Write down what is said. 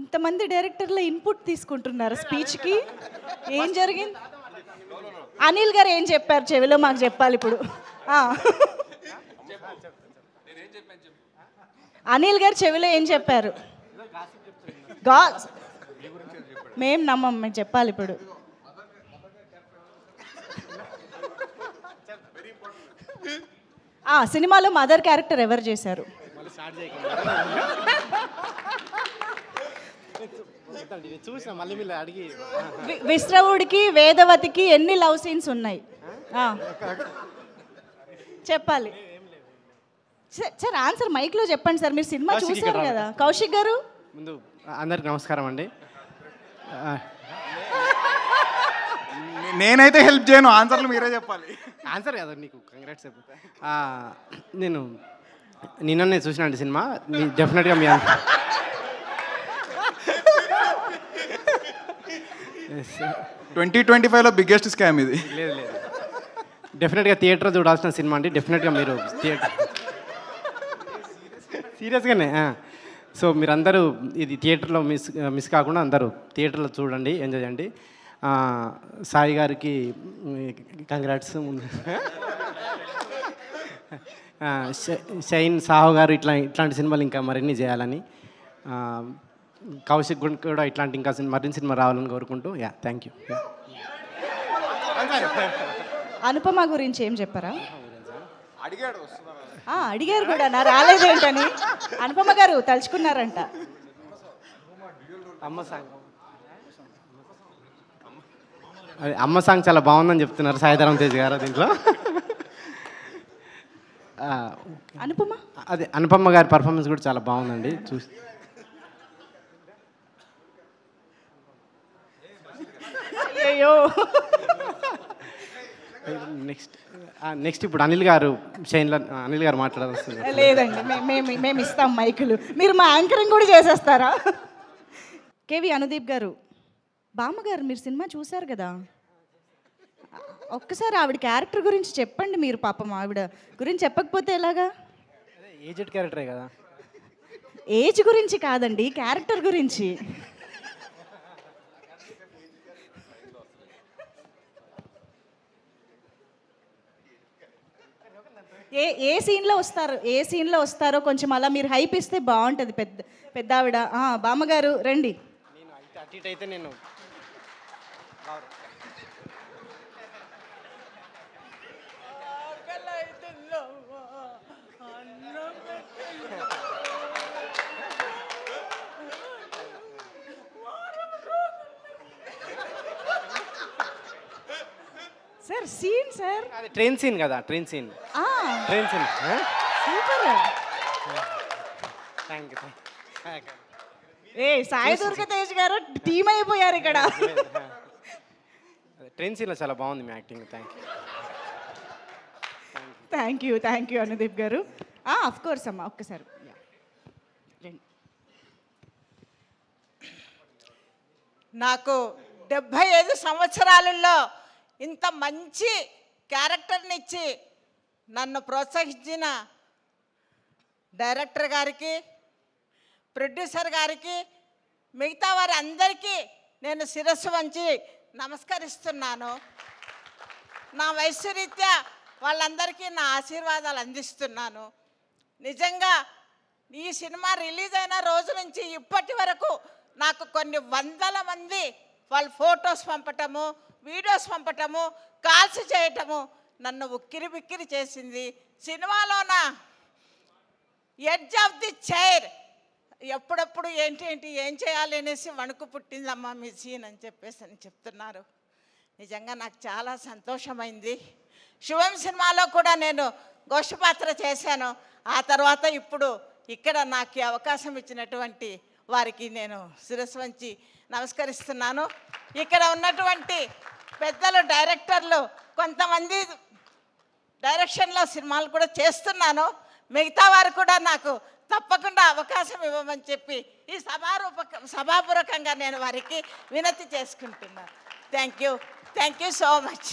ఇంతమంది డైరెక్టర్ల ఇన్పుట్ తీసుకుంటున్నారు స్పీచ్కి. ఏం జరిగింది? అనిల్ గారు ఏం చెప్పారు చెవిలో మాకు చెప్పాలి ఇప్పుడు. అనిల్ గారు చెవిలో ఏం చెప్పారు? మేం నమ్మం, మేము చెప్పాలి ఇప్పుడు. సినిమాలో మదర్ క్యారెక్టర్ ఎవరు చేశారు? విశ్రవుడికి వేదవతికి ఎన్ని లవ్ సీన్స్ ఉన్నాయి? చెప్పాలి సార్. ఆన్సర్ మైక్లో చెప్పండి సార్. మీరు సినిమా చూసారు కదా. కౌశిక్ గారు. ముందు అందరికి నమస్కారం అండి. నేనైతే హెల్ప్ చేయను, ఆన్సర్లు మీరే చెప్పాలి. ఆన్సర్ కదా నీకు కంగ్రాట్స్ చెప్పు. నేను నిన్ననే చూసిన అండి సినిమా. డెఫినెట్గా మీ 2025లో బిగ్గెస్ట్ స్కామ్ ఇది. లేదు లేదు, డెఫినెట్గా థియేటర్ చూడాల్సిన సినిమా అండి. డెఫినెట్గా మీరు థియేటర్ సీరియస్గానే. సో మీరందరూ ఇది థియేటర్లో మిస్ కాకుండా అందరూ థియేటర్లో చూడండి, ఎంజాయ్ చేయండి. సాయి గారికి కంగ్రాట్స్. షైన్ సాహు గారు ఇట్లాంటి సినిమాలు ఇంకా మరిన్ని చేయాలని, కౌశిక్ కూడా ఇట్లాంటి ఇంకా మరిన్ని సినిమా రావాలని కోరుకుంటూ థ్యాంక్ యూ. అనుపమ గురించి ఏం చెప్పారా? అడిగారు కూడా, నా రాలేదేంటని. అనుపమ గారు తలుచుకున్నారంట. అమ్మ సాంగ్ చాలా బాగుందని చెప్తున్నారు సాయిధరం తేజ్ గారు దీంట్లో. అనుపమ గారి పర్ఫార్మెన్స్ కూడా చాలా బాగుందండి. చూసి నెక్స్ట్ ఇప్పుడు అనిల్ గారు మాట్లాడాల్సింది. లేదండి, మేము ఇస్తాం మైకులు. మీరు మా యాంకరింగ్ కూడా చేసేస్తారా? కేవి అనుదీప్ గారు, బామ్మగారు మీరు సినిమా చూశారు కదా, ఒక్కసారి ఆవిడ క్యారెక్టర్ గురించి చెప్పండి. మీరు పాపం ఆవిడ గురించి చెప్పకపోతే ఎలాగా? ఏజ్డ్ క్యారెక్టరే కదా. ఏజ్ గురించి కాదండి, క్యారెక్టర్ గురించి. ఏ సీన్లో వస్తారో కొంచెం అలా మీరు హైప్ ఇస్తే బాగుంటుంది. పెద్ద ఆవిడ బామ్మగారు రండి. అయితే నేను సార్ సీన్ సార్, అది ట్రైన్ సీన్ కదా. Train scene super. Sai Durga Tej గారు టీమ్ అయిపోయారు ఇక్కడ. ట్రైన్ సీన్లో చాలా బాగుంది మీ యాక్టింగ్. థ్యాంక్ యూ అనుదీప్ గారు. ఆఫ్ కోర్స్ అమ్మా, ఒక్కసారి నాకు 75 సంవత్సరాలలో ఇంత మంచి క్యారెక్టర్ని ఇచ్చి నన్ను ప్రోత్సహించిన డైరెక్టర్ గారికి, ప్రొడ్యూసర్ గారికి, మిగతా వారి అందరికీ నేను శిరస్సు వంచి నమస్కరిస్తున్నాను. నా వయస్సు రీత్యా వాళ్ళందరికీ నా ఆశీర్వాదాలు అందిస్తున్నాను. నిజంగా ఈ సినిమా రిలీజ్ అయిన రోజు నుంచి ఇప్పటి వరకు నాకు కొన్ని వందల మంది వాళ్ళు ఫొటోస్ పంపటము, వీడియోస్ పంపటము, కాల్స్ చేయటము నన్ను ఉక్కిరి బిక్కిరి చేసింది. సినిమాలోన ఎడ్జ్ ఆఫ్ ది చైర్ ఎప్పుడప్పుడు ఏంటి ఏం చేయాలి అనేసి వణుకు పుట్టిందమ్మా మీ సీన్ అని చెప్తున్నారు. నిజంగా నాకు చాలా సంతోషమైంది. శివం సినిమాలో కూడా నేను గోష్ఠ పాత్ర చేశాను. ఆ తర్వాత ఇప్పుడు ఇక్కడ నాకు అవకాశం ఇచ్చినటువంటి వారికి నేను శిరస్సు వంచి నమస్కరిస్తున్నాను. ఇక్కడ ఉన్నటువంటి పెద్దలు డైరెక్టర్లు కొంతమంది డైరెక్షన్లో సినిమాలు కూడా చేస్తున్నాను. మిగతా వారు కూడా నాకు తప్పకుండా అవకాశం ఇవ్వమని చెప్పి ఈ సభాపూర్వకంగా నేను వారికి వినతి చేసుకుంటున్నాను. Thank you so much.